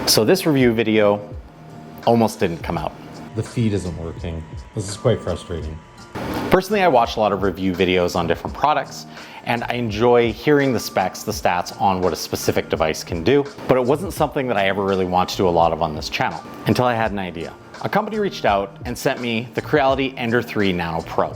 So this review video almost didn't come out. The feed isn't working. This is quite frustrating. Personally, I watch a lot of review videos on different products, and I enjoy hearing the specs, the stats on what a specific device can do, but it wasn't something that I ever really want to do a lot of on this channel, until I had an idea. A company reached out and sent me the Creality Ender 3 Nano Pro.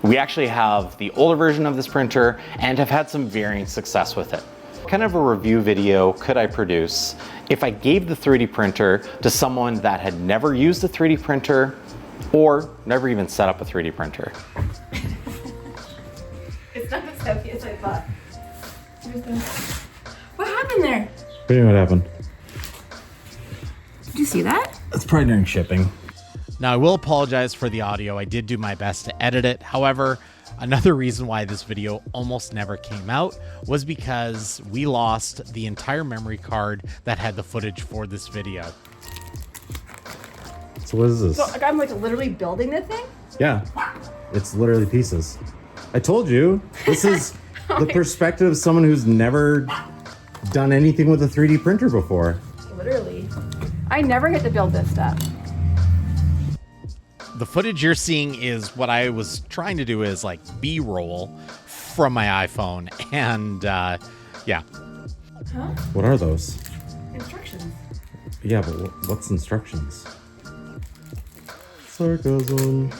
We actually have the older version of this printer and have had some varying success with it. What kind of a review video could I produce if I gave the 3D printer to someone that had never used a 3D printer or never even set up a 3D printer? It's not as heavy as I thought. What happened there? What do you know what happened? Did you see that? It's probably during shipping. Now, I will apologize for the audio. I did do my best to edit it. However, another reason why this video almost never came out was because we lost the entire memory card that had the footage for this video. So what is this? So like, I'm like literally building the thing? Yeah, it's literally pieces. I told you, this is the perspective of someone who's never done anything with a 3D printer before. Literally. I never get to build this stuff. The footage you're seeing is what I was trying to do is like B-roll from my iPhone. And yeah. Huh? What are those? Instructions. Yeah, but what's instructions? Sarcasm.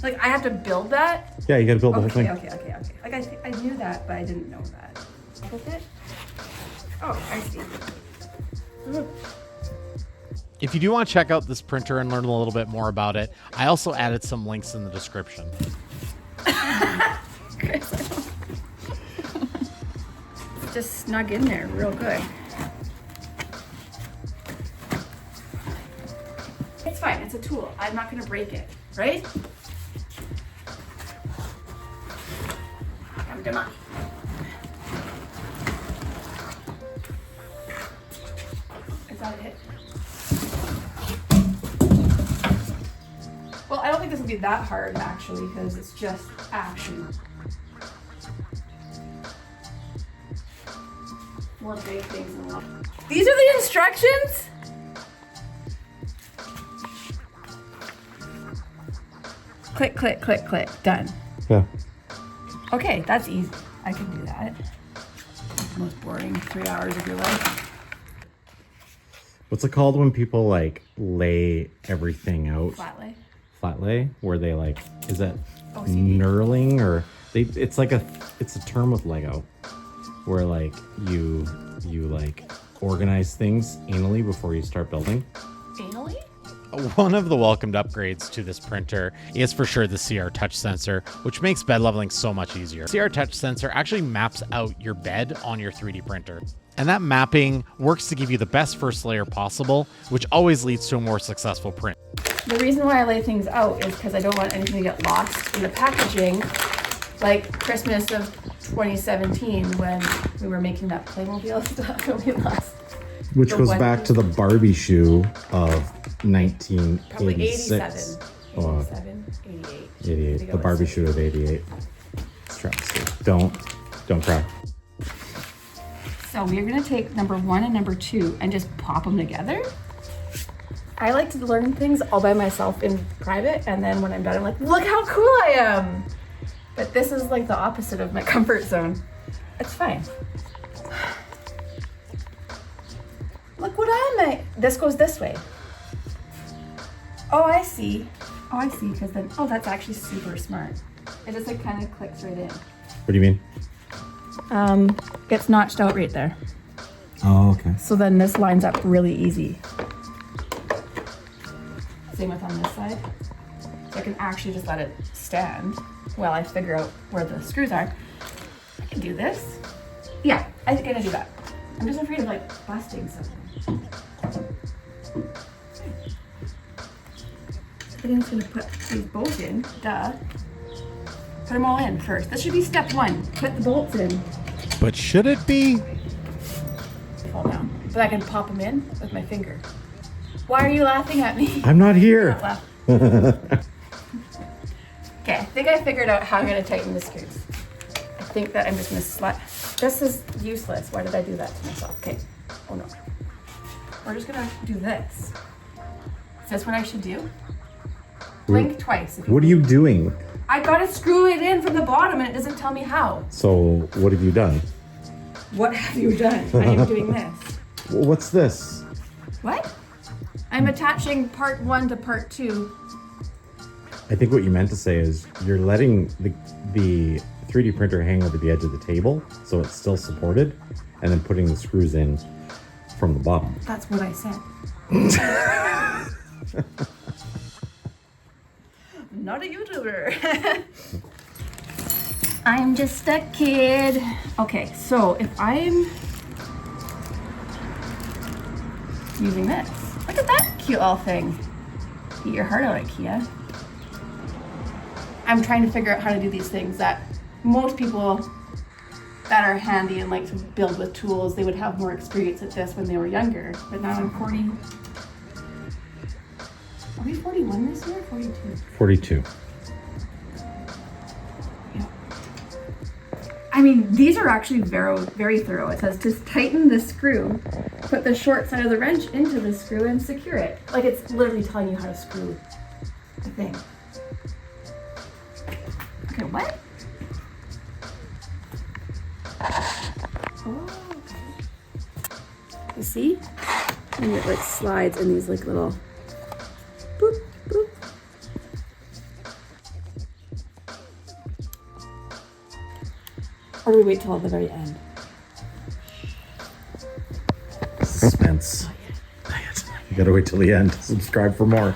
Like I have to build that? Yeah, you gotta build the whole thing. Okay. Like I knew that, but I didn't know that. With it? Oh, I see. If you do want to check out this printer and learn a little bit more about it, I also added some links in the description. Just snug in there real good. It's fine, it's a tool. I'm not gonna break it, right? Come to mine. Is that it? Well, I don't think this will be that hard actually, because it's just action. More big things in life. These are the instructions? Click, click, click, click. Done. Yeah. Okay, that's easy. I can do that. The most boring 3 hours of your life. What's it called when people like lay everything out? Flat lay. Flat lay? Where they like, is that OCD. knurling or it's a term with Lego where like you like organize things anally before you start building. Anally? One of the welcomed upgrades to this printer is for sure the CR Touch sensor, which makes bed leveling so much easier. CR Touch sensor actually maps out your bed on your 3D printer. And that mapping works to give you the best first layer possible, which always leads to a more successful print. The reason why I lay things out is because I don't want anything to get lost in the packaging, like Christmas of 2017 when we were making that Playmobil stuff and we lost. Which the goes one back to the Barbie shoe of Probably 1986. 87. Oh, 87, 88. I 88. think The I Barbie was- shoe of 88. It's travesty. Don't cry. So we're gonna take number 1 and number 2 and just pop them together. I like to learn things all by myself in private, and then when I'm done, I'm like, look how cool I am. But this is like the opposite of my comfort zone. It's fine. Look what this goes this way. Oh, I see, because then, oh, that's actually super smart. It just like kind of clicks right in. What do you mean? It's notched out right there. Oh, okay. So then this lines up really easy. Same with on this side. So I can actually just let it stand while I figure out where the screws are. I can do this. Yeah, I think I can do that. I'm just afraid of like busting something. I think I'm just gonna put these bolts in, duh. Put them all in first. This should be step 1. Put the bolts in. But should it be? Fall down. But I can pop them in with my finger. Why are you laughing at me? I'm not here. Not laugh. Okay, I think I figured out how I'm gonna tighten the screws. I think that I'm just gonna This is useless. Why did I do that to myself? Okay. Oh no. we're just gonna do this. Is this what I should do? Blink twice. If What are you doing? I gotta screw it in from the bottom and it doesn't tell me how. So, what have you done? What have you done? I am doing this. What's this? What? I'm attaching part 1 to part 2. I think what you meant to say is you're letting the 3D printer hang over the edge of the table so it's still supported, and then putting the screws in from the bottom. That's what I said. Not a YouTuber. I'm just a kid. Okay, so if I'm using this, look at that cute little thing. Eat your heart out, IKEA. I'm trying to figure out how to do these things that most people that are handy and like to build with tools, they would have more experience at this when they were younger. But now I'm 40. Are we 41 this year or 42? 42. Yeah. I mean, these are actually very, very thorough. It says just tighten the screw, put the short side of the wrench into the screw and secure it. Like it's literally telling you how to screw the thing. Okay, what? Oh, okay. You see? And it like slides in these like little boop, boop. Or do we wait till the very end? Suspense. You gotta wait till the end. Subscribe for more.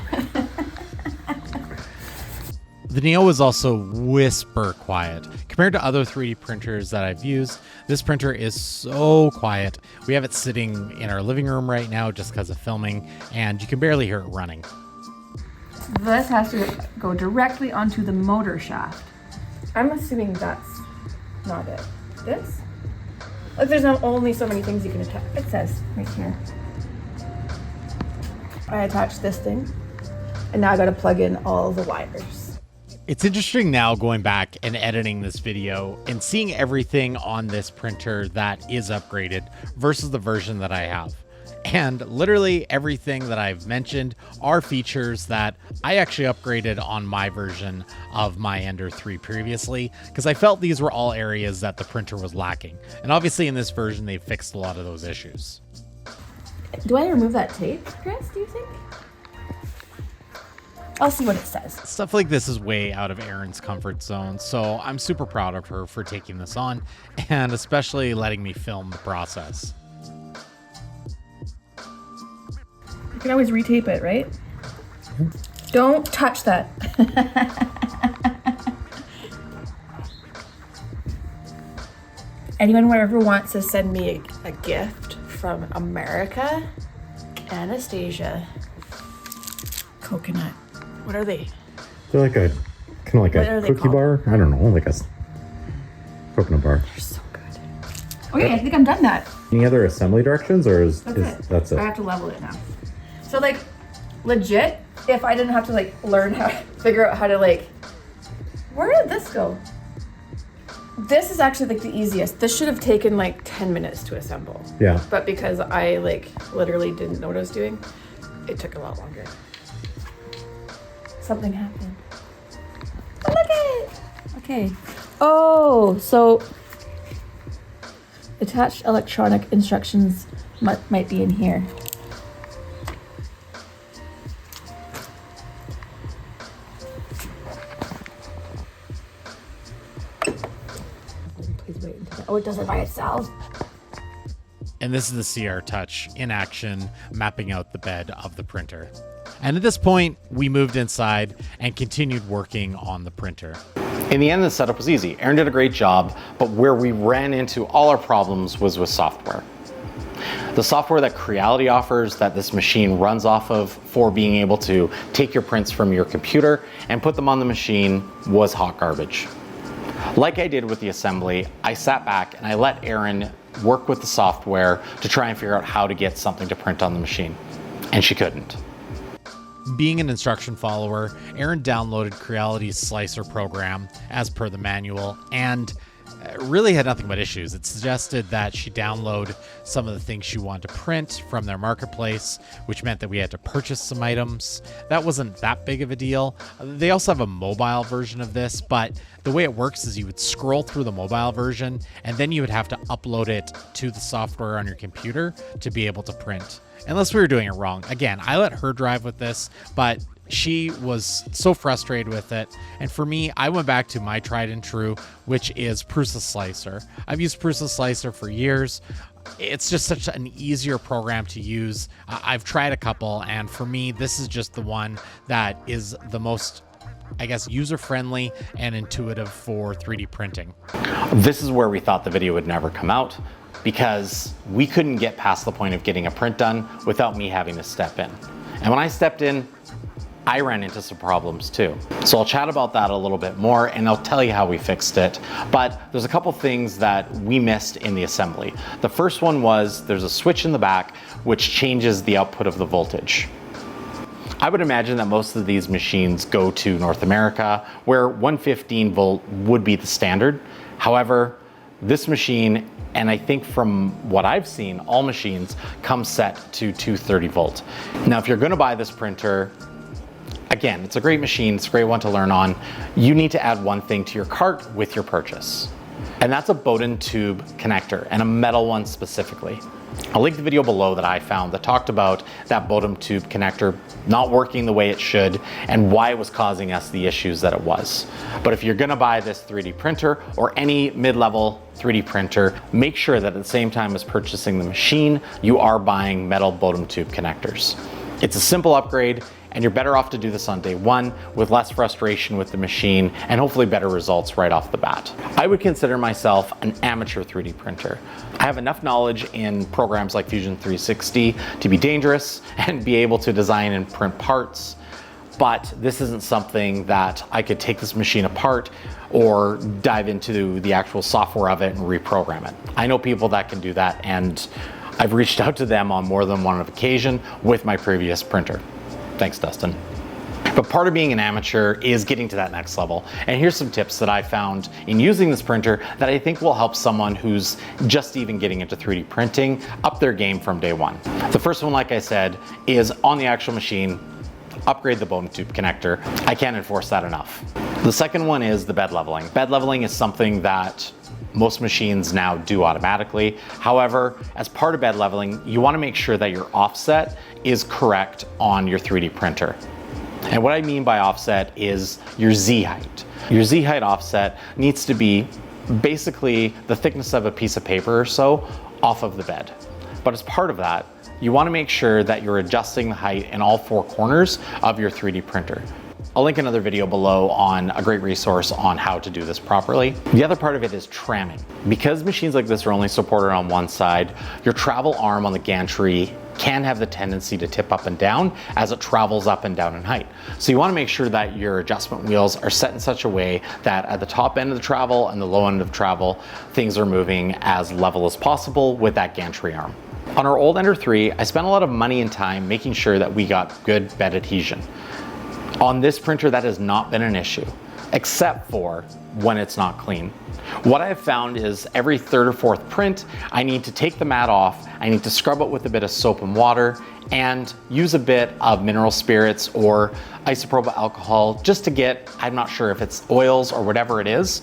The Neo is also whisper quiet. Compared to other 3D printers that I've used, this printer is so quiet. We have it sitting in our living room right now just because of filming, and you can barely hear it running. This has to go directly onto the motor shaft. I'm assuming that's not it. This? Like there's not only so many things you can attach. It says right here. I attached this thing, and now I gotta plug in all the wires. It's interesting now going back and editing this video and seeing everything on this printer that is upgraded versus the version that I have. And literally everything that I've mentioned are features that I actually upgraded on my version of my Ender 3 previously, because I felt these were all areas that the printer was lacking. And obviously in this version, they've fixed a lot of those issues. Do I remove that tape, Chris, do you think? I'll see what it says. Stuff like this is way out of Erin's comfort zone, so I'm super proud of her for taking this on, and especially letting me film the process. You can always retape it, right? Don't touch that. Anyone wherever wants to send me a gift from America, Anastasia, coconut. What are they? They're like a kind of like What are a they cookie called? bar. I don't know, like a coconut bar. They're so good. Okay, I think I'm done that. Any other assembly directions, or That's it. I have to level it now. So like, legit, if I didn't have to like learn how to figure out how to like, where did this go? This is actually like the easiest. This should have taken like 10 minutes to assemble. Yeah. But because I like literally didn't know what I was doing, it took a lot longer. Something happened. Oh, look at it. Okay. Oh, so attached electronic instructions might be in here. Please wait until. Oh, it does it by itself. And this is the CR Touch in action, mapping out the bed of the printer. And at this point, we moved inside and continued working on the printer. In the end, the setup was easy. Erin did a great job, but where we ran into all our problems was with software. The software that Creality offers, that this machine runs off of for being able to take your prints from your computer and put them on the machine, was hot garbage. Like I did with the assembly, I sat back and I let Erin work with the software to try and figure out how to get something to print on the machine, and she couldn't. Being an instruction follower, Erin downloaded Creality's Slicer program as per the manual, and really had nothing but issues. It suggested that she download some of the things she wanted to print from their marketplace, which meant that we had to purchase some items. That wasn't that big of a deal. They also have a mobile version of this, but the way it works is you would scroll through the mobile version and then you would have to upload it to the software on your computer to be able to print. Unless we were doing it wrong. Again, I let her drive with this, but she was so frustrated with it. And for me, I went back to my tried and true, which is Prusa Slicer. I've used Prusa Slicer for years. It's just such an easier program to use. I've tried a couple, and for me, this is just the one that is the most, I guess, user-friendly and intuitive for 3D printing. This is where we thought the video would never come out, because we couldn't get past the point of getting a print done without me having to step in. And when I stepped in, I ran into some problems too. So I'll chat about that a little bit more and I'll tell you how we fixed it. But there's a couple things that we missed in the assembly. The first one was there's a switch in the back which changes the output of the voltage. I would imagine that most of these machines go to North America, where 115 volt would be the standard. However, this machine, and I think from what I've seen, all machines come set to 230 volt. Now, if you're gonna buy this printer, again, it's a great machine, it's a great one to learn on. You need to add one thing to your cart with your purchase. And that's a Bowden tube connector, and a metal one specifically. I'll link the video below that I found that talked about that Bowden tube connector not working the way it should and why it was causing us the issues that it was. But if you're gonna buy this 3D printer or any mid-level 3D printer, make sure that at the same time as purchasing the machine, you are buying metal Bowden tube connectors. It's a simple upgrade, and you're better off to do this on day one with less frustration with the machine and hopefully better results right off the bat. I would consider myself an amateur 3D printer. I have enough knowledge in programs like Fusion 360 to be dangerous and be able to design and print parts, but this isn't something that I could take this machine apart or dive into the actual software of it and reprogram it. I know people that can do that, and I've reached out to them on more than one occasion with my previous printer. Thanks, Dustin. But part of being an amateur is getting to that next level. And here's some tips that I found in using this printer that I think will help someone who's just even getting into 3D printing up their game from day one. The first one, like I said, is on the actual machine, upgrade the Bowden tube connector. I can't enforce that enough. The second one is the bed leveling. Bed leveling is something that most machines now do automatically. However, as part of bed leveling, you want to make sure that your offset is correct on your 3D printer. And what I mean by offset is your Z height. Your Z height offset needs to be basically the thickness of a piece of paper or so off of the bed. But as part of that, you want to make sure that you're adjusting the height in all four corners of your 3D printer. I'll link another video below on a great resource on how to do this properly. The other part of it is tramming. Because machines like this are only supported on one side, your travel arm on the gantry can have the tendency to tip up and down as it travels up and down in height. So you want to make sure that your adjustment wheels are set in such a way that at the top end of the travel and the low end of travel, things are moving as level as possible with that gantry arm. On our old Ender 3, I spent a lot of money and time making sure that we got good bed adhesion. On this printer, that has not been an issue, except for when it's not clean. What I've found is every third or fourth print, I need to take the mat off, I need to scrub it with a bit of soap and water, and use a bit of mineral spirits or isopropyl alcohol just to get, I'm not sure if it's oils or whatever it is.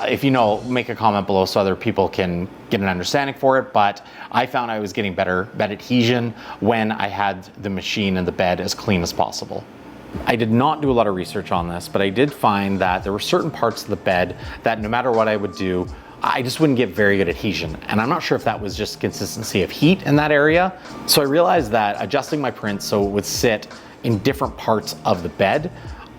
If you know, make a comment below so other people can get an understanding for it, but I found I was getting better bed adhesion when I had the machine and the bed as clean as possible. I did not do a lot of research on this, but I did find that there were certain parts of the bed that no matter what I would do, I just wouldn't get very good adhesion. And I'm not sure if that was just consistency of heat in that area. So I realized that adjusting my print so it would sit in different parts of the bed,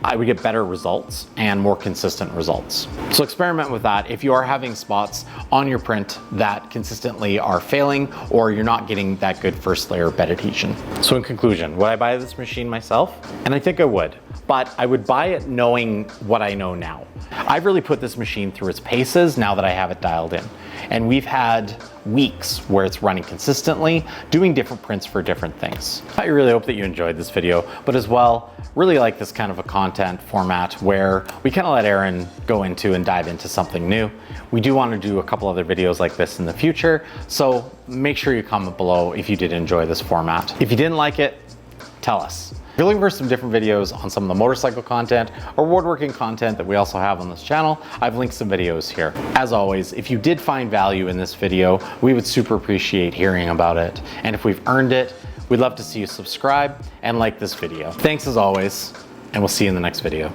I would get better results and more consistent results. So experiment with that if you are having spots on your print that consistently are failing or you're not getting that good first layer bed adhesion. So in conclusion, would I buy this machine myself? And I think I would, but I would buy it knowing what I know now. I've really put this machine through its paces now that I have it dialed in. And we've had weeks where it's running consistently, doing different prints for different things. I really hope that you enjoyed this video, but as well, really like this kind of a content format where we kind of let Aaron go into and dive into something new. We do want to do a couple other videos like this in the future, so make sure you comment below if you did enjoy this format. If you didn't like it, tell us. If you're looking for some different videos on some of the motorcycle content or woodworking content that we also have on this channel, I've linked some videos here. As always, if you did find value in this video, we would super appreciate hearing about it. And if we've earned it, we'd love to see you subscribe and like this video. Thanks as always, and we'll see you in the next video.